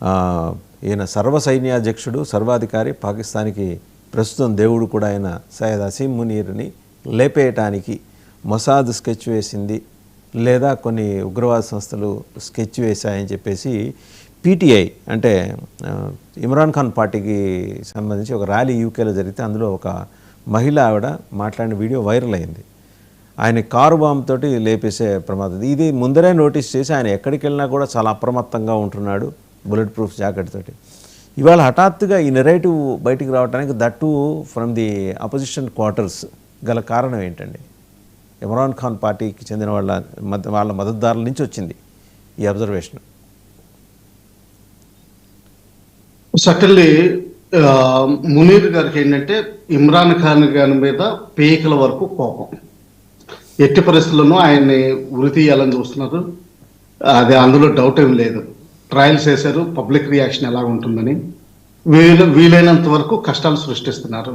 ఆ, ఈయన సర్వ సైన్యాధ్యక్షుడు సర్వాధికారి, పాకిస్తాన్కి ప్రస్తుతం దేవుడు కూడా ఆయన సయ్యద్ అసీం మునీర్ని లేపేయటానికి మొసాద్ స్కెచ్ వేసింది లేదా కొన్ని ఉగ్రవాద సంస్థలు స్కెచ్ వేశాయని చెప్పేసి పీటీఐ అంటే ఇమ్రాన్ ఖాన్ పార్టీకి సంబంధించి ఒక ర్యాలీ యూకేలో జరిగితే అందులో ఒక మహిళ ఆవిడ మాట్లాడిన వీడియో వైరల్ అయింది. ఆయన కారు బాంబు తోటి లేపేసే ప్రమాదం. ఇది ముందరే నోటీస్ చేసి ఆయన ఎక్కడికి వెళ్ళినా కూడా చాలా అప్రమత్తంగా ఉంటున్నాడు బుల్లెట్ ప్రూఫ్ జాకెట్ తోటి. ఇవాళ హఠాత్తుగా ఈ నెరేటివ్ బయటికి రావడానికి that from the opposition quarters గల కారణం ఏంటండి? ఇమ్రాన్ ఖాన్ పార్టీకి చెందిన వాళ్ళ మద్దతుదారుల నుంచి వచ్చింది ఈ అబ్జర్వేషన్. సటన్లీ మునీర్ గారికి ఏంటంటే ఇమ్రాన్ ఖాన్ గారి మీద పీకల వరకు కోపం. ఎట్టి పరిస్థితుల్లోనూ ఆయన్ని ఉరి తీయాలని చూస్తున్నారు. అది అందులో డౌట్ ఏం లేదు. ట్రయల్స్ చేశారు, పబ్లిక్ రియాక్షన్ ఎలా ఉంటుందని. వీలైనంత వరకు కష్టాలు సృష్టిస్తున్నారు.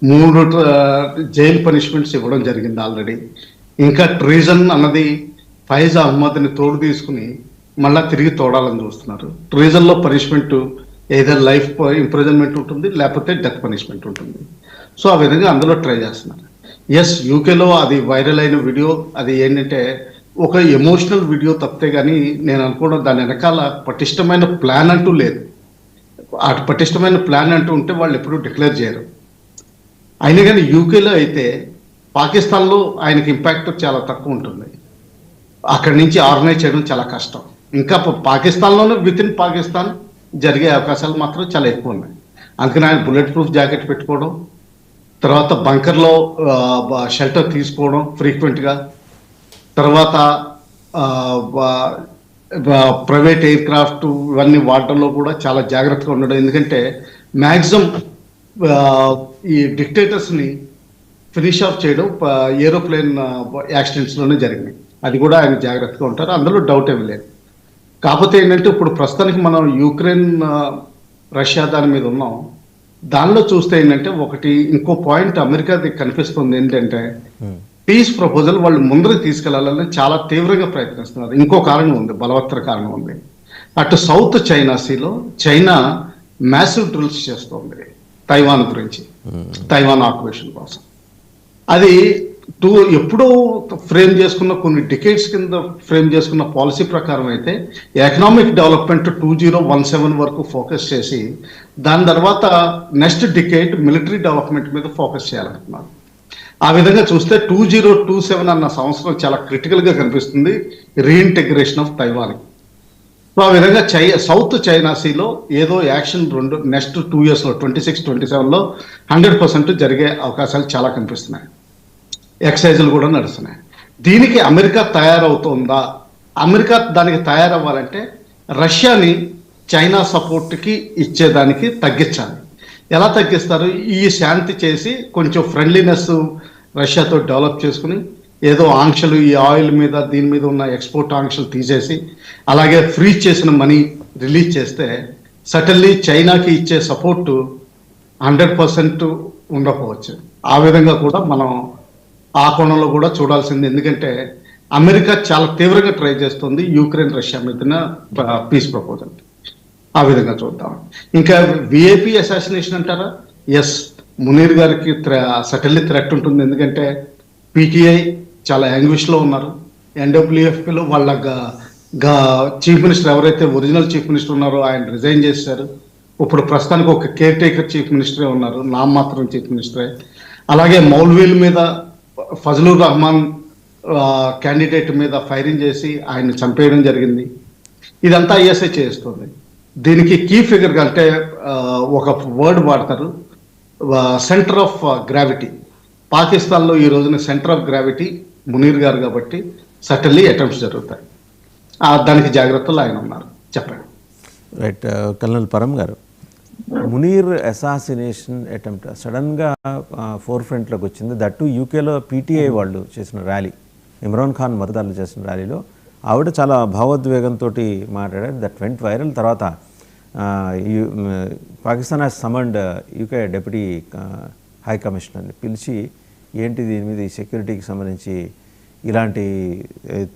3 జైలు పనిష్మెంట్స్ ఇవ్వడం జరిగింది ఆల్రెడీ. ఇంకా ట్రీజన్ అన్నది ఫైజ్ అహ్మద్ని తోడు తీసుకుని మళ్ళా తిరిగి తోడాలని చూస్తున్నారు. ట్రీజన్లో పనిష్మెంట్ ఏదైనా లైఫ్ ఇంప్రిజన్మెంట్ ఉంటుంది, లేకపోతే డెత్ పనిష్మెంట్ ఉంటుంది. సో ఆ విధంగా అందులో ట్రై చేస్తున్నారు. ఎస్, యూకేలో అది వైరల్ అయిన వీడియో. అది ఏంటంటే ఒక ఎమోషనల్ వీడియో తప్పితే కానీ నేను అనుకోవడం దాని వెనకాల పటిష్టమైన ప్లాన్ అంటూ లేదు. ఆ పటిష్టమైన ప్లాన్ అంటూ ఉంటే వాళ్ళు ఎప్పుడూ డిక్లేర్ చేయరు. అయినా కానీ యూకేలో అయితే పాకిస్తాన్లో ఆయనకి ఇంపాక్ట్ చాలా తక్కువ ఉంటుంది. అక్కడి నుంచి ఆర్గనైజ్ చేయడం చాలా కష్టం. ఇంకా పాకిస్తాన్లోనే విత్ ఇన్ పాకిస్తాన్ జరిగే అవకాశాలు మాత్రం చాలా ఎక్కువ ఉన్నాయి. అందుకని ఆయన బుల్లెట్ ప్రూఫ్ జాకెట్ పెట్టుకోవడం, తర్వాత బంకర్లో షెల్టర్ తీసుకోవడం ఫ్రీక్వెంట్గా, తర్వాత ప్రైవేట్ ఎయిర్ క్రాఫ్ట్ ఇవన్నీ వాడటంలో కూడా చాలా జాగ్రత్తగా ఉండడం. ఎందుకంటే మ్యాక్సిమం ఈ డిక్టేటర్స్ని ఫినిష్ ఆఫ్ చేయడం ఏరోప్లేన్ యాక్సిడెంట్స్లోనే జరిగినాయి. అది కూడా ఆయన జాగ్రత్తగా ఉంటారు, అందులో డౌట్ ఏమి లేదు. కాకపోతే ఏంటంటే ఇప్పుడు ప్రస్తుతానికి మనం యుక్రెయిన్ రష్యా దాని మీద ఉన్నాం. దానిలో చూస్తే ఏంటంటే ఒకటి ఇంకో పాయింట్ అమెరికాది కనిపిస్తుంది ఏంటంటే పీస్ ప్రపోజల్ వాళ్ళు ముందరికి తీసుకెళ్లాలని చాలా తీవ్రంగా ప్రయత్నిస్తున్నారు. ఇంకో కారణం ఉంది, బలవత్తర కారణం ఉంది. అటు సౌత్ చైనా సీలో చైనా మ్యాసివ్ డ్రిల్స్ చేస్తుంది తైవాన్ గురించి, తైవాన్ ఆక్యుపేషన్ కోసం. అది ఎప్పుడో ఫ్రేమ్ చేసుకున్న కొన్ని డికేట్స్ కింద ఫ్రేమ్ చేసుకున్న పాలసీ ప్రకారం అయితే ఎకనామిక్ డెవలప్మెంట్ 2017 వరకు ఫోకస్ చేసి దాని తర్వాత నెక్స్ట్ డికేట్ మిలిటరీ డెవలప్మెంట్ మీద ఫోకస్ చేయాలనుకున్నారు. ఆ విధంగా చూస్తే 2027 అన్న సంవత్సరం చాలా క్రిటికల్గా కనిపిస్తుంది రీఇంటెగ్రేషన్ ఆఫ్ తైవాన్. సో ఆ విధంగా సౌత్ చైనా సీలో ఏదో యాక్షన్ నెక్స్ట్ 2 yearsలో 26-27లో 100% జరిగే అవకాశాలు చాలా కనిపిస్తున్నాయి. ఎక్సైజులు కూడా నడుస్తున్నాయి. దీనికి అమెరికా తయారవుతుందా? అమెరికా దానికి తయారవ్వాలంటే రష్యాని చైనా సపోర్ట్కి ఇచ్చేదానికి తగ్గించాలి. ఎలా తగ్గిస్తారు? ఈ శాంతి చేసి కొంచెం ఫ్రెండ్లీనెస్ రష్యాతో డెవలప్ చేసుకుని ఏదో ఆంక్షలు ఈ ఆయిల్ మీద దీని మీద ఉన్న ఎక్స్పోర్ట్ ఆంక్షలు తీసేసి అలాగే ఫ్రీజ్ చేసిన మనీ రిలీజ్ చేస్తే సటన్లీ చైనాకి ఇచ్చే సపోర్టు 100% ఉండకపోవచ్చు. ఆ విధంగా కూడా మనం ఆ కోణంలో కూడా చూడాల్సింది. ఎందుకంటే అమెరికా చాలా తీవ్రంగా ట్రై చేస్తుంది యుక్రెయిన్ రష్యా మీద పీస్ ప్రపోజల్. ఆ విధంగా చూద్దాం. ఇంకా విఐపి అసాసినేషన్ అంటారా? ఎస్, మునీర్ గారికి సటన్లీ థ్రెట్ ఉంటుంది. ఎందుకంటే పీటీఐ చాలా యాంగ్విష్లో ఉన్నారు. ఎన్డబ్ల్యూఎఫ్పిలో వాళ్ళ చీఫ్ మినిస్టర్ ఎవరైతే ఒరిజినల్ చీఫ్ మినిస్టర్ ఉన్నారో ఆయన రిజైన్ చేశారు. ఇప్పుడు ప్రస్తుతానికి ఒక కేర్ టేకర్ చీఫ్ మినిస్టరే ఉన్నారు, నామమాత్రం చీఫ్ మినిస్టరే. అలాగే మౌల్వీల మీద ఫజలుర్ రహమాన్ క్యాండిడేట్ మీద ఫైరింగ్ చేసి ఆయన చంపేయడం జరిగింది. ఇదంతా ఐఎస్ఐ చేస్తుంది. దీనికి కీ ఫిగర్ అంటే ఒక వర్డ్ వాడతారు, సెంటర్ ఆఫ్ గ్రావిటీ. పాకిస్తాన్లో ఈ రోజున సెంటర్ ఆఫ్ గ్రావిటీ మునీర్ గారు కాబట్టి సటన్లీ అటెంప్ట్స్ జరుగుతాయి. దానికి జాగ్రత్తలు ఆయన ఉన్నారు. చెప్పండి. రైట్. కల్నల్ పరం గారు, మునీర్ అసాసినేషన్ అటెంప్ట్ సడన్గా ఫోర్ ఫ్రంట్లోకి వచ్చింది. దట్టు యూకేలో పీటీఐ వాళ్ళు చేసిన ర్యాలీ, ఇమ్రాన్ ఖాన్ మద్దతుదారులు చేసిన ర్యాలీలో ఆవిడ చాలా భావోద్వేగంతో మాట్లాడారు. That went viral. తర్వాత Pakistan has summoned UK deputy high కమిషనర్ని పిలిచి ఏంటి దీని మీద ఈ సెక్యూరిటీకి సంబంధించి ఇలాంటి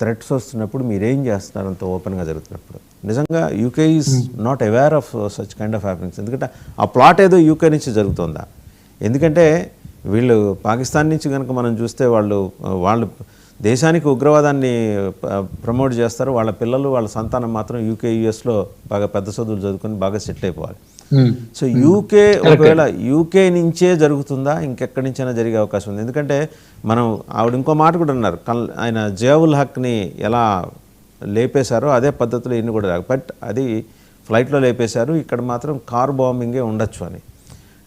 థ్రెట్స్ వస్తున్నప్పుడు మీరేం చేస్తున్నారు అంత ఓపెన్గా జరుగుతున్నప్పుడు? నిజంగా UK is not aware of such kind of happenings. ఎందుకంటే ఆ ప్లాట్ ఏదో యూకే నుంచి జరుగుతుందా? ఎందుకంటే వీళ్ళు పాకిస్తాన్ నుంచి కనుక మనం చూస్తే వాళ్ళు దేశానికి ఉగ్రవాదాన్ని ప్రమోట్ చేస్తారు. వాళ్ళ పిల్లలు వాళ్ళ సంతానం మాత్రం యూకే యుఎస్లో బాగా పెద్ద చదువులు చదువుకొని బాగా సెటిల్ అయిపోవాలి. సో యూకే ఒకవేళ యూకే నుంచే జరుగుతుందా, ఇంకెక్కడి నుంచైనా జరిగే అవకాశం ఉంది? ఎందుకంటే మనం ఆవిడ ఇంకో మాట కూడా అన్నారు, ఆయన జియావుల్ హక్ని ఎలా లేపేశారో అదే పద్ధతిలో ఇన్ని కూడా బట్ అది ఫ్లైట్లో లేపేశారు, ఇక్కడ మాత్రం కార్ బాంబింగే ఉండొచ్చు అని.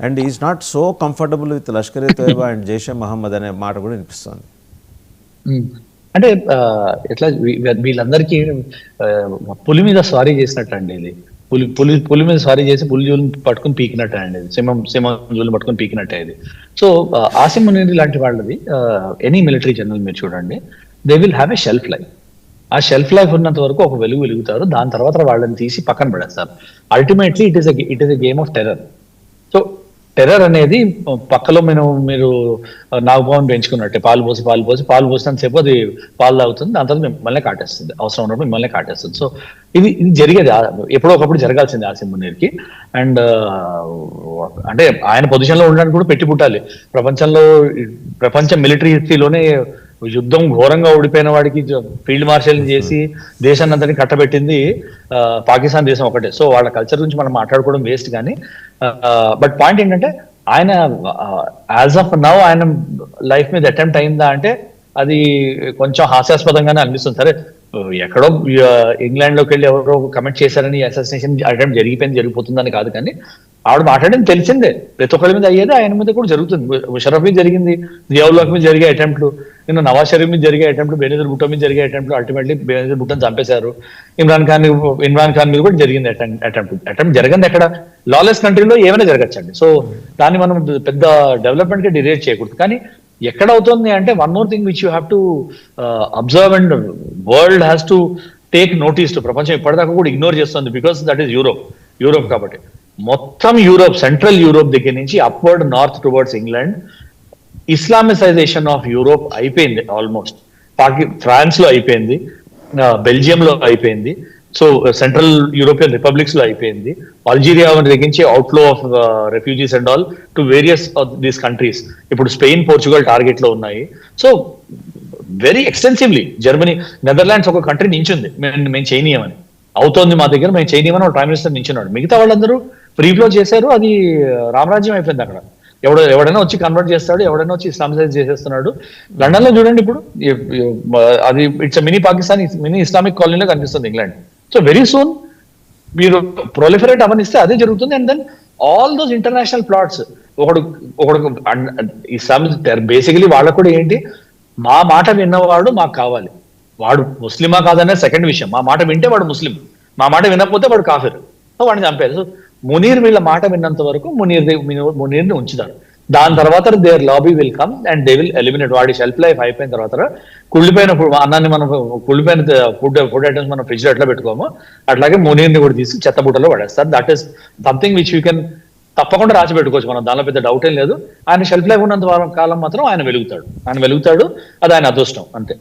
And is not so comfortable with Lashkar e Taiba and Jaish e Mohammed అనే మాట కూడా వినిపిస్తుంది. అంటే ఎట్లా వీళ్ళందరికీ పులి మీద స్వారీ చేసినట్టు అండి ఇది. పులి మీద స్వారీ చేసి పులి జూలు పట్టుకుని పీకినట్టే అండి ఇది. సింహం జూలు పట్టుకుని పీకినట్టే ఇది. సో ఆసిమ్ మునీర్ లాంటి వాళ్ళది ఎనీ మిలిటరీ జనరల్ మీరు చూడండి, they will have a shelf life. ఆ షెల్ఫ్ లైఫ్ ఉన్నంత వరకు ఒక వెలుగుతారు, దాని తర్వాత వాళ్ళని తీసి పక్కన పడేస్తారు. Ultimately it is a game of terror. So terror అనేది పక్కలో మీరు నాగభవన్ పెంచుకున్నట్టే పాలు పోసినంత సేపు అది పాలు తాగుతుంది, దాని తర్వాత మిమ్మల్ని కాటేస్తుంది, అవసరం ఉన్నప్పుడు మిమ్మల్ని కాటేస్తుంది. సో ఇది జరిగేది, ఎప్పుడో ఒకప్పుడు జరగాల్సింది ఆసిమ్ మునీర్కి. అండ్ అంటే ఆయన పొజిషన్ లో ఉండడానికి కూడా పెట్టి పుట్టాలి. ప్రపంచ మిలిటరీ హిస్టరీలోనే యుద్ధం ఘోరంగా ఓడిపోయిన వాడికి ఫీల్డ్ మార్షల్ చేసి దేశాన్ని అంతని కట్టబెట్టింది పాకిస్తాన్ దేశం ఒకటే. సో వాళ్ళ కల్చర్ గురించి మనం మాట్లాడుకోవడం వేస్ట్. కానీ బట్ పాయింట్ ఏంటంటే ఆయన యాజ్ ఆఫ్ నౌ ఆయన లైఫ్ మీద అటెంప్ట్ అయిందా అంటే అది కొంచెం హాస్యాస్పదంగానే అనిపిస్తుంది. సరే ఎక్కడో ఇంగ్లాండ్ లోకి వెళ్ళి ఎవరో కమెంట్ చేశారని అసాసినేషన్ అటెంప్ట్ జరిగిపోతుందని కాదు, కానీ ఆవిడ మాట్లాడింది తెలిసిందే, ప్రతి ఒక్కరి మీద అయ్యేది ఆయన మీద కూడా జరుగుతుంది. ముషరఫ్ మీద జరిగింది, జియావుల్ హక్ మీద జరిగే అటెంప్ట్లు, నవాజ్ షరీఫ్ మీద జరిగే అటెంప్ట్, బెనజీర్ భుట్టో మీద జరిగే అటెంప్ట్లు, అల్టిమేట్లీ బెనజీర్ భుట్టోని చంపేశారు. ఇమ్రాన్ ఖాన్ మీద కూడా జరిగింది అటెంప్ట్. జరగంది ఎక్కడ? లాలెస్ కంట్రీలో ఏమైనా జరగచ్చండి. సో దాన్ని మనం పెద్ద డెవలప్మెంట్ కి డిరేట్ చేయకూడదు. కానీ ఎక్కడ అవుతుంది అంటే one more thing which you have to observe and world has to take notice to. ప్రపంచం ఇప్పటిదాకా కూడా ఇగ్నోర్ చేస్తుంది, బికాస్ దట్ ఈస్ యూరోప్. కాబట్టి మొత్తం సెంట్రల్ యూరోప్ దగ్గర నుంచి upward north towards England, Islamisation of Europe అయిపోయింది ఆల్మోస్ట్. ఫ్రాన్స్ లో అయిపోయింది, బెల్జియం లో అయిపోయింది, సో సెంట్రల్ యూరోపియన్ రిపబ్లిక్స్ లో అయిపోయింది. అల్జీరియా దగ్గరించి outflow of refugees and all to various of these countries. ఇప్పుడు స్పెయిన్, పోర్చుగల్ టార్గెట్ లో ఉన్నాయి. So very extensively Germany, Netherlands ఒక కంట్రీ నించుంది, మేము చేయనీయమని. అవుతోంది మా దగ్గర, మేము చేయనీయమని ప్రైమ్ మినిస్టర్ నించున్నాడు. మిగతా వాళ్ళందరూ ఫ్రీ ఫ్లో చేశారు, అది రామరాజ్యం అయిపోయింది అక్కడ. ఎవడైనా వచ్చి కన్వర్ట్ చేస్తాడు, ఎవడైనా వచ్చి ఇస్లామిసైజ్ చేసేస్తున్నాడు. లండన్ లో చూడండి ఇప్పుడు అది it's mini Pakistan, mini Islamic కాలనీలో కనిపిస్తుంది ఇంగ్లాండ్. సో వెరీ సూన్ మీరు ప్రొలిఫరేట్ అవనిస్తే అదే జరుగుతుంది. And then all those international plots, ఒకడు ఇస్లామిక్ బేసికలీ వాళ్ళకు కూడా ఏంటి, మా మాట విన్నవాడు మాకు కావాలి, వాడు ముస్లిమా కాదనే సెకండ్ విషయం. మా మాట వింటే వాడు ముస్లిం, మా మాట వినకపోతే వాడు కాఫిర్, సో వాడిని చంపేది. సో మునీర్ వీళ్ళ మాట విన్నంత వరకు మునీర్ని ఉంచుతారు. దాని తర్వాత their lobby will come and they will eliminate. వాడి షెల్ఫ్ లైఫ్ అయిపోయిన తర్వాత కుళ్ళిపోయిన అన్నాన్ని మనం కుళ్ళిపోయిన ఫుడ్ ఐటమ్స్ మనం ఫ్రిడ్జ్ లో ఎట్లా పెట్టుకోమో అట్లాగే మునీర్ని కూడా తీసి చెత్తబుట్టలో పడేస్తారు. That is something which you can తప్పకుండా రాసి పెట్టుకోవచ్చు, మనం దానిలో పెద్ద డౌట్ ఏం లేదు. ఆయన షెల్ఫ్ లైఫ్ ఉన్నంత కాలం మాత్రం ఆయన వెలుగుతాడు, అది ఆయన అదృష్టం అంతే.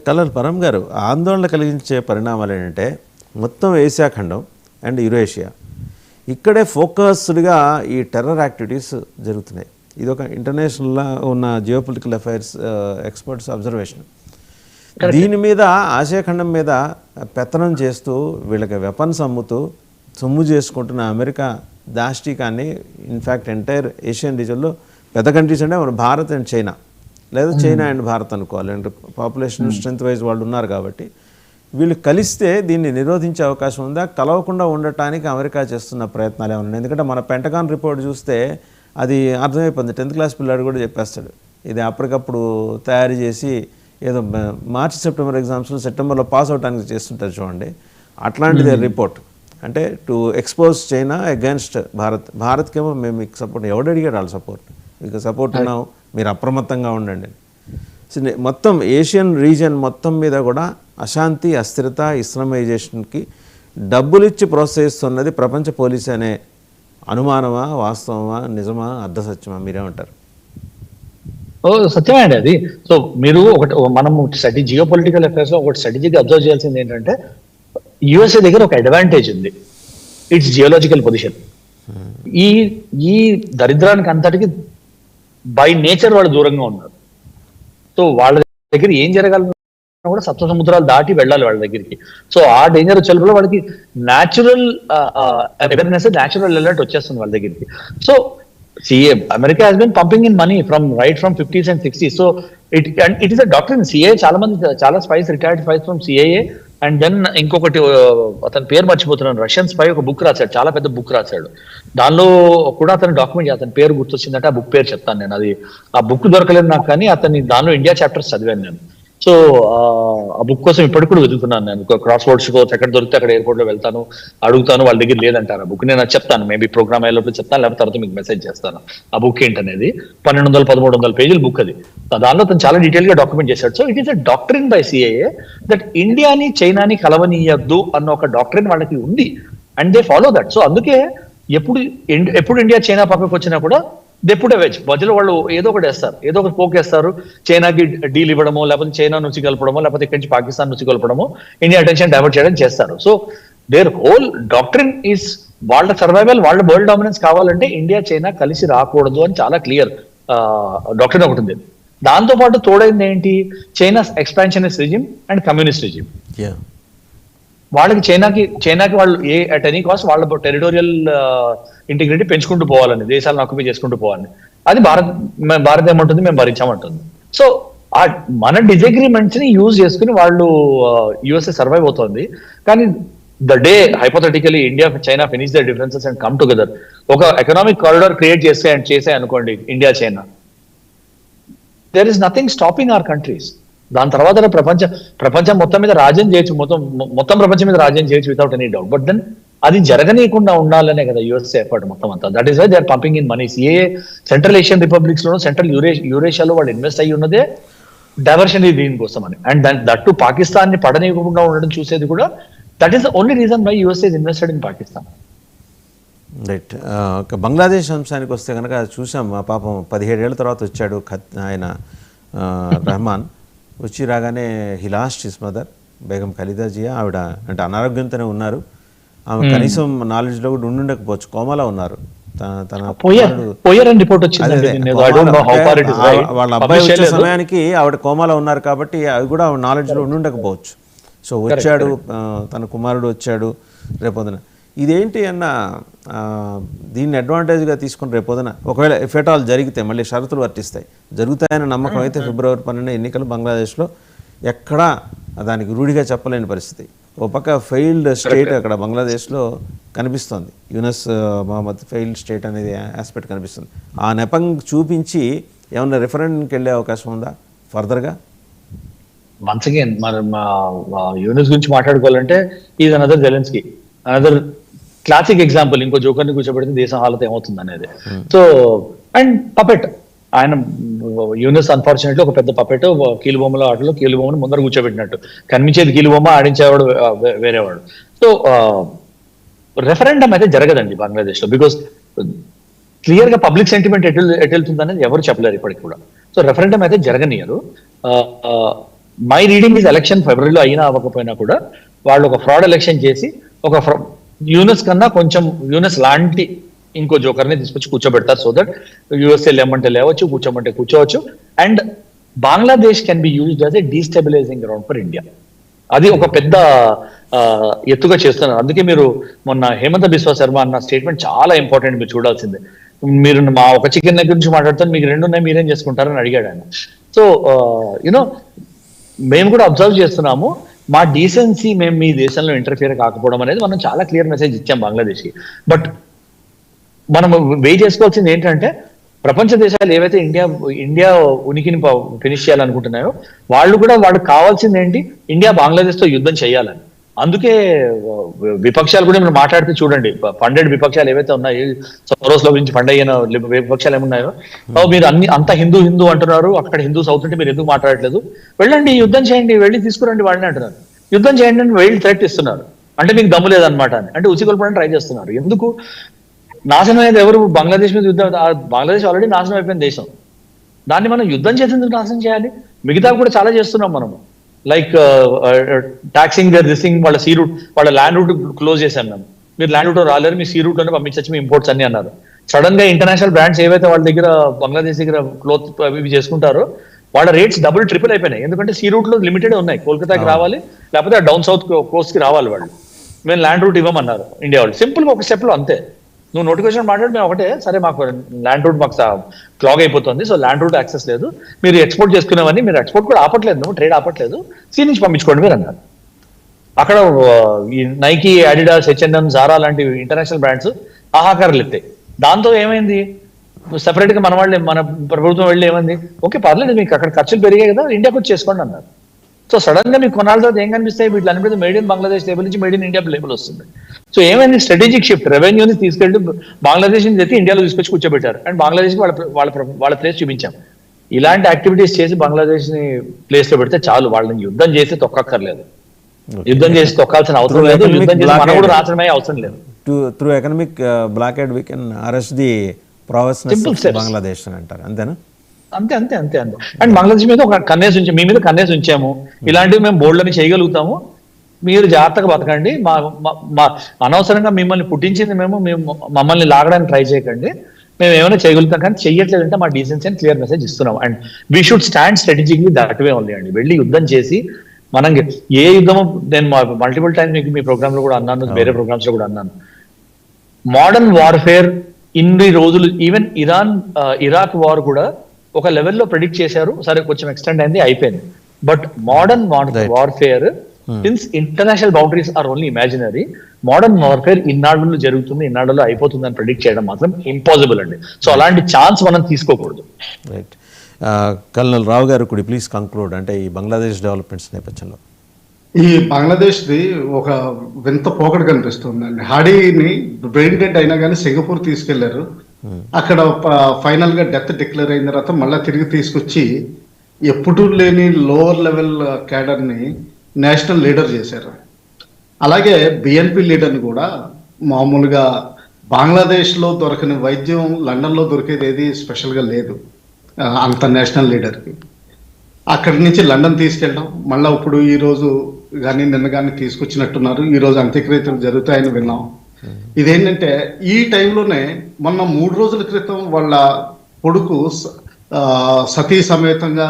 కల్లర్ పరం గారు, ఆందోళన కలిగించే పరిణామాలు ఏంటంటే మొత్తం ఏషియా ఖండం అండ్ యురేషియా, ఇక్కడే ఫోకస్డ్గా ఈ టెర్రర్ యాక్టివిటీస్ జరుగుతున్నాయి. ఇది ఒక ఇంటర్నేషనల్గా ఉన్న జియోపొలిటికల్ అఫైర్స్ ఎక్స్పర్ట్స్ అబ్జర్వేషన్. దీని మీద ఆసియా ఖండం మీద పెత్తనం చేస్తూ వీళ్ళకి వెపన్స్ అమ్ముతూ సొమ్ము చేసుకుంటున్న అమెరికా దాష్టికాన్ని ఇన్ఫ్యాక్ట్ ఎంటైర్ ఏషియన్ రీజన్లో పెద్ద కంట్రీస్ అంటే మన భారత్ అండ్ చైనా, లేదా చైనా అండ్ భారత్ అనుకోవాలి, అండ్ పాపులేషన్ స్ట్రెంత్ వైజ్ వాళ్ళు ఉన్నారు కాబట్టి వీళ్ళు కలిస్తే దీన్ని నిరోధించే అవకాశం ఉందా? కలవకుండా ఉండటానికి అమెరికా చేస్తున్న ప్రయత్నాలు ఏమన్నా? ఎందుకంటే మన పెంటగాన్ రిపోర్ట్ చూస్తే అది అర్థమైపోయింది. 10th క్లాస్ పిల్లాడు కూడా చెప్పేస్తాడు, ఇది అప్పటికప్పుడు తయారు చేసి ఏదో మార్చి సెప్టెంబర్ ఎగ్జామ్స్లో సెప్టెంబర్లో పాస్ అవడానికి చేస్తుంటారు చూడండి, అట్లాంటిది రిపోర్ట్. అంటే టు ఎక్స్పోజ్ చైనా అగైన్స్ట్ భారత్కేమో మేము మీకు సపోర్ట్, ఎవడు అడిగాడు వాళ్ళ సపోర్ట్, మీకు సపోర్ట్ ఉన్నాం, మీరు అప్రమత్తంగా ఉండండి. మొత్తం ఏషియన్ రీజియన్ మొత్తం మీద కూడా అశాంతి, అస్థిరత, ఇస్లామైజేషన్కి డబ్బులిచ్చి ప్రోత్సహిస్తున్నది ప్రపంచ పోలీస్ అనే అనుమానమా, వాస్తవమా, నిజమా, అర్ధసత్యమా? మీరేమంటారు? ఓ సత్యమే అండి అది. సో మీరు ఒకటి మనం జియో పొలిటికల్ అఫైర్స్ లో ఒకటి స్ట్రాటజీగా అబ్జర్వ్ చేయాల్సింది ఏంటంటే యుఎస్ఏ దగ్గర ఒక అడ్వాంటేజ్ ఉంది, ఇట్స్ జియోలాజికల్ పొజిషన్. ఈ ఈ దరిద్రానికి అంతటికి బై నేచర్ వాళ్ళు దూరంగా ఉన్నారు. సో వాళ్ళ దగ్గర ఏం జరగాలన్నా కూడా సప్త సముద్రాలు దాటి వెళ్ళాలి వాళ్ళ దగ్గరికి. సో ఆ డేంజర్ వచ్చేప్పుడు వాళ్ళకి న్యాచురల్ అవేర్నెస్, న్యాచురల్ అలర్ట్ వచ్చేస్తుంది వాళ్ళ దగ్గరికి. So CA, America has been pumping in money from 50s and 60s. So it is a doctrine. CA చాలా spies retired spies from CIA. And then ఇంకొకటి అతని పేరు మర్చిపోతున్నాను, రష్యన్ స్పై ఒక book రాశాడు, చాలా పెద్ద బుక్ రాశాడు. దానిలో కూడా అతను డాక్యుమెంట్, అతని పేరు గుర్తొచ్చిందంటే ఆ బుక్ పేరు చెప్తాను నేను. అది ఆ బుక్ దొరకలేదు నాకు, కానీ అతని దానిలో ఇండియా చాప్టర్స్ చదివాను నేను. సో ఆ బుక్ కోసం ఇప్పటికి కూడా వెతుకుతున్నాను నేను. క్రాస్ వర్డ్స్ కోసం ఎక్కడ దొరికితే అక్కడ ఎయిర్పోర్ట్ లో వెళ్తాను, అడుగుతాను, వాళ్ళ దగ్గర లేదంటారు. ఆ బుక్ నేను చెప్తాను, మేబీ ప్రోగ్రామ్ అయ్యేలోపు చెప్తాను, లేకపోతే తర్వాత మీకు మెసేజ్ చేస్తాను ఆ బుక్ ఏంటనేది. 1200-1300 పేజీల బుక్ అది. దానిలో తను చాలా డీటెయిల్ గా డాక్యుమెంట్ చేశాడు. So it is a doctrine by CIA that ఇండియాని చైనాని కలవనీయద్దు అన్న ఒక డాక్ట్రిన్ వాళ్ళకి ఉంది, and they follow that. So అందుకే ఎప్పుడు ఇండియా చైనా పక్కకు వచ్చినా కూడా దెప్పుడే వెజ్ మధ్యలో వాళ్ళు ఏదో ఒకటి వేస్తారు, ఏదో ఒకటి పోకేస్తారు. చైనాకి డీల్ ఇవ్వడమో, లేకపోతే చైనా నుంచి కలపడమో, లేకపోతే ఇక్కడి నుంచి పాకిస్తాన్ నుంచి కలపడమో, ఇండియా అటెన్షన్ డైవర్ట్ చేయడం చేస్తారు. So their whole doctrine is వాళ్ళ సర్వైవల్, వాళ్ళ వరల్డ్ డామినెన్స్ కావాలంటే ఇండియా చైనా కలిసి రాకూడదు అని చాలా క్లియర్ డాక్ట్రిన్ ఒకటి ఉంది. దాంతో పాటు తోడైంది ఏంటి, China expansionist regime and communist regime. వాళ్ళకి చైనాకి వాళ్ళు అట్ ఎనీ కాస్ట్ వాళ్ళ టెరిటోరియల్ ఇంటిగ్రిటీ పెంచుకుంటూ పోవాలని, దేశాలను ఆక్యుపై చేసుకుంటూ పోవాలని. అది భారత్ ఏమంటుంది, మేము భరించామంటుంది. సో ఆ మన డిజగ్రిమెంట్స్ ని యూజ్ చేసుకుని వాళ్ళు యుఎస్ఏ సర్వైవ్ అవుతోంది. కానీ the day hypothetically India China finish the differences and come together, ఒక ఎకనామిక్ కారిడార్ క్రియేట్ చేసే అనుకోండి India China, there is nothing stopping our countries. దాని తర్వాత ప్రపంచం మొత్తం మీద రాజ్యం చేయొచ్చు, మొత్తం ప్రపంచం మీద రాజ్యం చేయొచ్చు without any doubt. But then అది జరగనీయకుండా ఉండాలనే కదా యుఎస్ఏ ఎఫర్ట్ మొత్తం అంతా. That is why they are pumping in money. CA central Asian republics లోను, సెంట్రల్ యూరేషియాలో వాళ్ళు ఇన్వెస్ట్ అయ్యి ఉన్నదే డైవర్షన్ దీనికోసం అని. అండ్ దట్ టు పాకిస్తాన్ ని పడనీయకుండా ఉండడం చూసేది కూడా, that is the only reason why USA is invested in Pakistan. Right. Bangladesh అంశానికి వస్తే కనుక చూసాం, పాపం 17 ఏళ్ల తర్వాత వచ్చాడు ఆయన రెహమాన్. వచ్చి రాగానే he lost his mother Begum Khaleda Zia. ఆవిడ అంటే అనారోగ్యంతోనే ఉన్నారు. ఆమె కనీసం నాలెడ్జ్లో కూడా ఉండుండకపోవచ్చు, కోమాలో ఉన్నారు. వాళ్ళ అబ్బాయి వచ్చే సమయానికి ఆవిడ కోమాలో ఉన్నారు కాబట్టి అవి కూడా ఆవిడ నాలెడ్జ్లో ఉండుండకపోవచ్చు. సో వచ్చాడు, తన కుమారుడు వచ్చాడు రేపొద్దున. ఇదేంటి అన్న దీన్ని అడ్వాంటేజ్గా తీసుకుని రేపొద్దున ఒకవేళ ఎఫెటాల్ జరిగితే మళ్ళీ షరతులు వర్తిస్తాయి, జరుగుతాయన్న నమ్మకం అయితే ఫిబ్రవరి 12 ఎన్నికలు బంగ్లాదేశ్లో ఎక్కడా దానికి రూఢిగా చెప్పలేని పరిస్థితి. ఓ పక్క ఫెయిల్డ్ స్టేట్ అక్కడ బంగ్లాదేశ్లో కనిపిస్తుంది, యూనస్ మహమ్మద్ ఫెయిల్డ్ స్టేట్ అనేది ఆస్పెక్ట్ కనిపిస్తుంది. ఆ నెపం చూపించి ఏమన్నా రిఫరెండంకి వెళ్ళే అవకాశం ఉందా ఫర్దర్గా? వన్స్ అగైన్ మరి యూనస్ గురించి మాట్లాడుకోవాలంటే is another Zelensky, another classic example. ఇంకో జోకర్ని కూర్చోబెడితే దేశం హాలత ఏమవుతుంది అనేది. సో అండ్ పపెట్, ఆయన యూనస్ అన్ఫార్చునేట్లీ ఒక పెద్ద పపెట్, కీలుబొమ్మల ఆటలో కీలుబొమ్మను ముందర కూర్చోబెట్టినట్టు కనిపించేది కీలుబొమ్మ, ఆడించేవాడు వేరేవాడు. సో రెఫరెండం అయితే జరగదండి బంగ్లాదేశ్ లో, బికాస్ క్లియర్ గా పబ్లిక్ సెంటిమెంట్ ఎటు వెళ్తుంది అనేది ఎవరు చెప్పలేరు ఇప్పటికి కూడా. సో రెఫరెండం అయితే జరగనియరు. మై రీడింగ్ ఇస్ ఎలక్షన్ ఫిబ్రవరిలో అయినా అవ్వకపోయినా కూడా వాళ్ళు ఒక ఫ్రాడ్ ఎలక్షన్ చేసి ఒక యూనస్ కన్నా కొంచెం యూనస్ లాంటి ఇంకో జోకర్ని తీసుకొచ్చి కూర్చోబెడతారు. సో దట్ యుఎస్ఏ లేమంటే లేవచ్చు, కూర్చోమంటే కూర్చోవచ్చు. And Bangladesh can be used as a destabilising ground for India. అది ఒక పెద్ద ఎత్తుగా చేస్తున్నారు. అందుకే మీరు మొన్న హేమంత బిశ్వ శర్మ అన్న స్టేట్మెంట్ చాలా ఇంపార్టెంట్, మీరు చూడాల్సిందే. మీరు మా ఒక చికెన్ దగ్గర నుంచి మాట్లాడుతాను, మీకు 2 ఉన్నాయి, మీరేం చేసుకుంటారని అడిగాడు ఆయన. సో యునో మేము కూడా అబ్జర్వ్ చేస్తున్నాము, మా డీసెన్సీ మేము మీ దేశంలో ఇంటర్ఫియర్ కాకపోవడం అనేది మనం చాలా క్లియర్ మెసేజ్ ఇచ్చాం బంగ్లాదేశ్కి. బట్ మనం వెయిట్ చేసుకోవాల్సింది ఏంటంటే, ప్రపంచ దేశాలు ఏవైతే ఇండియా ఉనికిని ఫినిష్ చేయాలనుకుంటున్నాయో వాళ్ళు కావాల్సింది ఏంటి, ఇండియా బంగ్లాదేశ్ తో యుద్ధం చేయాలని. అందుకే విపక్షాలు కూడా మనం మాట్లాడితే చూడండి, ఫండెడ్ విపక్షాలు ఏవైతే ఉన్నాయో, సోరోస్ లో గురించి ఫండ్ అయిన విపక్షాలు ఏమున్నాయో, మీరు అంతా హిందూ అంటున్నారు, అక్కడ హిందూస్ అవుతుంటే మీరు ఎందుకు మాట్లాడట్లేదు, వెళ్ళండి యుద్ధం చేయండి, వెళ్ళి తీసుకురండి వాళ్ళని అంటున్నారు. యుద్ధం చేయండి అని వెళ్ళి థ్రెట్ ఇస్తున్నారు, అంటే మీకు దమ్ము లేదనమాట అని, అంటే ఉచికొల్పడానికి ట్రై చేస్తున్నారు. ఎందుకు? నాశనం అనేది ఎవరు? బంగ్లాదేశ్ మీద యుద్ధం. బంగ్లాదేశ్ ఆల్రెడీ నాశనం అయిపోయిన దేశం. దాన్ని మనం యుద్ధం చేసేందుకు నాశనం చేయాలి? మిగతా కూడా చాలా చేస్తున్నాం మనం, లైక్ టాక్సింగ్ దిసింగ్, వాళ్ళ సీ రూట్, వాళ్ళ ల్యాండ్ రూట్ క్లోజ్ చేశాం మేము. మీరు ల్యాండ్ రూట్ రాలేరు, మీ సీ రూట్ లోనే పంపించచ్చు మీ ఇంపోర్ట్స్ అన్ని అన్నారు. సడన్ గా ఇంటర్నేషనల్ బ్రాండ్స్ ఏవైతే వాళ్ళ దగ్గర బంగ్లాదేశ్ దగ్గర క్లోత్ అవి చేసుకుంటారో వాళ్ళ రేట్స్ డబుల్ ట్రిపుల్ అయిపోయినాయి. ఎందుకంటే సీ రూట్ లో లిమిటెడ్ ఉన్నాయి, కోల్కతాకి రావాలి లేకపోతే డౌన్ సౌత్ కోస్ట్ కి రావాలి వాళ్ళు. మేము ల్యాండ్ రూట్ ఇవ్వమన్నారు ఇండియా వాళ్ళు, సింపుల్ గా ఒక స్టెప్ లో అంతే. నువ్వు నోటిఫికేషన్ మాట్లాడి మేము ఒకటే, సరే మాకు ల్యాండ్ రూట్ మాకు క్లాగ్ అయిపోతుంది, సో ల్యాండ్ రూట్ యాక్సెస్ లేదు, మీరు ఎక్స్పోర్ట్ చేసుకునేవన్నీ మీరు ఎక్స్పోర్ట్ కూడా ఆపట్లేదు, నువ్వు ట్రేడ్ ఆపట్లేదు, సీ నుంచి పంపించుకోండి మీరు అన్నారు. అక్కడ ఈ నైకీ, అడిడాస్, H&M, జారా లాంటి ఇంటర్నేషనల్ బ్రాండ్స్ ఆహాకారాలు ఎత్తాయి. దాంతో ఏమైంది, సెపరేట్ గా మన ప్రభుత్వం వెళ్ళి ఏమైంది, ఓకే పర్లేదు మీకు అక్కడ ఖర్చులు పెరిగాయి కదా ఇండియాకి వచ్చి చేసుకోండి అన్నారు. సో సడన్ గా మీకు కొన్నాళ్ళ తర్వాత ఏం కనిపిస్తాయి, వీటి అన్ని మేడ్ ఇన్ బంగ్లాదేశ్ లేబుల్ నుంచి మేడ్ ఇన్ ఇండియా లేబుల్ వస్తుంది. సో ఏమైంది, స్ట్రాటజిక్ షిఫ్ట్, రెవెన్యూని తీసుకెళ్ళి బంగ్లాదేశ్ నుంచి ఎత్తి ఇండియాలో తీసుకొచ్చి కూర్చోబెట్టారు అండ్ బంగ్లాదేశ్ కి వాళ్ళ ప్లేస్ చూపించాం. ఇలాంటి యాక్టివిటీస్ చేసి బంగ్లాదేశ్ ని ప్లేస్ లో పెడితే చాలు, వాళ్ళని యుద్ధం చేసి తొక్కక్కర్లేదు, యుద్ధం చేసి తొక్కాల్సిన అవసరం లేదు, యుద్ధం చేసి మనం కూడా రాచడమే అవసరం లేదు. Through economic blockade we can arrest the ప్రావెస్నెస్ ఆఫ్ బంగ్లాదేశ్ అని అంటారు, అంతేనా? అంతే అంతే అంతే అంతే. అండ్ బంగ్లాదేశ్ మీద ఒక కన్నేసి ఉంచాము, మీ మీద కన్నేసి ఉంచాము, ఇలాంటివి మేము బోర్డులని చేయగలుగుతాము, మీరు జాగ్రత్తగా బతకండి, మా అనవసరంగా మిమ్మల్ని పుట్టించింది మేము మమ్మల్ని లాగడానికి ట్రై చేయకండి, మేము ఏమైనా చేయగలుగుతాం కానీ చెయ్యట్లేదంటే మా డీసెన్సీ అని క్లియర్ మెసేజ్ ఇస్తున్నాం. And we should stand strategically that way only అండి. వెళ్ళి యుద్ధం చేసి మనం ఏ యుద్ధము, నేను మల్టిపుల్ టైమ్స్ మీకు మీ ప్రోగ్రామ్ లో కూడా అన్నాను, వేరే ప్రోగ్రామ్స్ లో కూడా అన్నాను, మోడర్న్ వార్ఫేర్ ఇన్ని రోజులు, ఈవెన్ ఇరాక్ వార్ కూడా ఒక లెవెల్లో ప్రెడిక్ట్ చేశారు, సరే కొంచెం ఎక్స్టెండ్ అయింది, అయిపోయింది. But modern warfare since international boundaries are only imaginary, modern warfare ఇన్నాళ్ళలో జరుగుతుంది, ఇన్నాళ్ళలో అయిపోతుంది అని ప్రెడిక్ట్ చేయడం మాత్రం ఇంపాసిబుల్ అండి. సో అలాంటి ఛాన్స్ మనం తీసుకోకూడదు. రైట్. కల్నల్ రావు గారు కుడి ప్లీజ్ కంక్లూడ్, అంటే ఈ బంగ్లాదేశ్ డెవలప్మెంట్స్ నేపథ్యంలో ఈ బంగ్లాదేశ్ది ఒక వింత పోకడ కనిపిస్తుందండి. హాడీని బ్రెయిన్ డెడ్ అయినా కానీ సింగపూర్ తీసుకెళ్లారు, అక్కడ ఫైనల్ గా డెత్ డిక్లేర్ అయిన తర్వాత మళ్ళీ తిరిగి తీసుకొచ్చి ఎప్పుడూ లేని లోవర్ లెవెల్ క్యాడర్ ని నేషనల్ లీడర్ చేశారు. అలాగే బిఎన్పి లీడర్ని కూడా మామూలుగా బంగ్లాదేశ్ లో దొరకని వైద్యం లండన్ లో దొరికేది ఏది స్పెషల్ గా లేదు అంత నేషనల్ లీడర్కి. అక్కడి నుంచి లండన్ తీసుకెళ్ళడం, మళ్ళీ ఇప్పుడు ఈ రోజు కానీ నిన్న కానీ తీసుకొచ్చినట్టున్నారు, ఈ రోజు అంత్యక్రియలు జరుగుతాయని విన్నాం. ఇదేంటంటే ఈ టైంలోనే మొన్న 3 రోజుల క్రితం వాళ్ళ కొడుకు సతీ సమేతంగా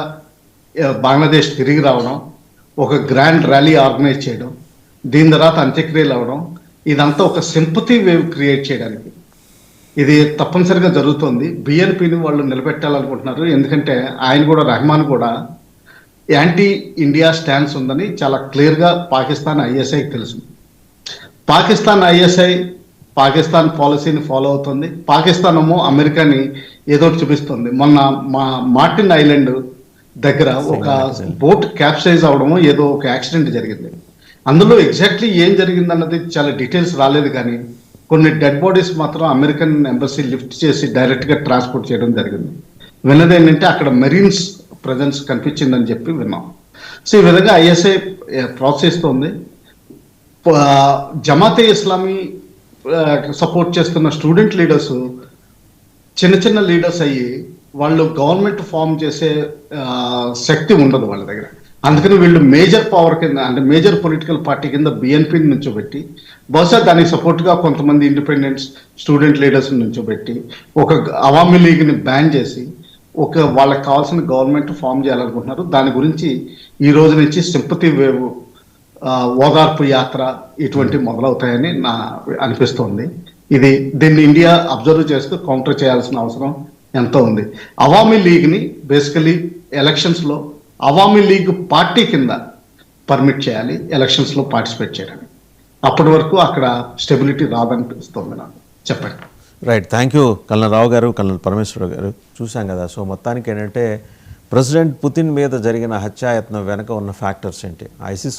బంగ్లాదేశ్ తిరిగి రావడం, ఒక గ్రాండ్ ర్యాలీ ఆర్గనైజ్ చేయడం, దీని తర్వాత అంత్యక్రియలు అవడం, ఇదంతా ఒక సింపతి వేవ్ క్రియేట్ చేయడానికి ఇది తప్పనిసరిగా జరుగుతుంది. బిఎన్పిని వాళ్ళు నిలబెట్టాలనుకుంటున్నారు, ఎందుకంటే ఆయన కూడా, రెహమాన్ కూడా యాంటీ ఇండియా స్టాన్స్ ఉందని చాలా క్లియర్గా పాకిస్తాన్ ఐఎస్ఐకి తెలుసు. పాకిస్తాన్ ఐఎస్ఐ పాకిస్తాన్ పాలసీని ఫాలో అవుతుంది, పాకిస్తాన్ ఏమో అమెరికాని ఏదో చూపిస్తుంది. మొన్న మార్టిన్ ఐలాండ్ దగ్గర ఒక బోట్ క్యాప్సైజ్ అవడము ఏదో ఒక యాక్సిడెంట్ జరిగింది. అందులో ఎగ్జాక్ట్లీ ఏం జరిగింది అన్నది చాలా డీటెయిల్స్ రాలేదు, కానీ కొన్ని డెడ్ బాడీస్ మాత్రం అమెరికన్ ఎంబసీ లిఫ్ట్ చేసి డైరెక్ట్గా ట్రాన్స్పోర్ట్ చేయడం జరిగింది. విన్నది ఏంటంటే అక్కడ మెరీన్స్ ప్రజెన్స్ కనిపించిందని చెప్పి విన్నాం. సో ఈ విధంగా ఐఎస్ఐ ప్రోత్సహిస్తోంది. జమాతే ఇస్లామీ సపోర్ట్ చేస్తున్న స్టూడెంట్ లీడర్స్ చిన్న చిన్న లీడర్స్ అయ్యి వాళ్ళు గవర్నమెంట్ ఫామ్ చేసే శక్తి ఉండదు వాళ్ళ దగ్గర. అందుకని వీళ్ళు మేజర్ పవర్ కింద, అంటే మేజర్ పొలిటికల్ పార్టీ కింద బిఎన్పిని నుంచోబెట్టి, బహుశా దానికి సపోర్ట్గా కొంతమంది ఇండిపెండెంట్స్ స్టూడెంట్ లీడర్స్ నుంచోబెట్టి ఒక అవామీ లీగ్ని బ్యాన్ చేసి ఒక వాళ్ళకి కావాల్సిన గవర్నమెంట్ ఫామ్ చేయాలనుకుంటున్నారు. దాని గురించి ఈ రోజు నుంచి సింపతి వేవ్, ఓదార్పు యాత్ర ఇటువంటివి మొదలవుతాయని నా అనిపిస్తోంది. దీన్ని ఇండియా అబ్జర్వ్ చేస్తూ కౌంటర్ చేయాల్సిన అవసరం ఎంతో ఉంది. అవామీ లీగ్ని బేసికలీ ఎలక్షన్స్లో అవామీ లీగ్ పార్టీ కింద పర్మిట్ చేయాలి ఎలక్షన్స్లో పార్టిసిపేట్ చేయడానికి. అప్పటి వరకు అక్కడ స్టెబిలిటీ రాదనిపిస్తుంది నాకు. చెప్పండి. రైట్, థ్యాంక్ యూ కల్నల్ రావు గారు, కల్నల్ పరమేశ్వర గారు. చూసాం కదా, సో మొత్తానికి ఏంటంటే ప్రెసిడెంట్ పుతిన్ మీద జరిగిన హత్యాయత్నం వెనక ఉన్న ఫ్యాక్టర్స్ ఏంటి, ఐసిస్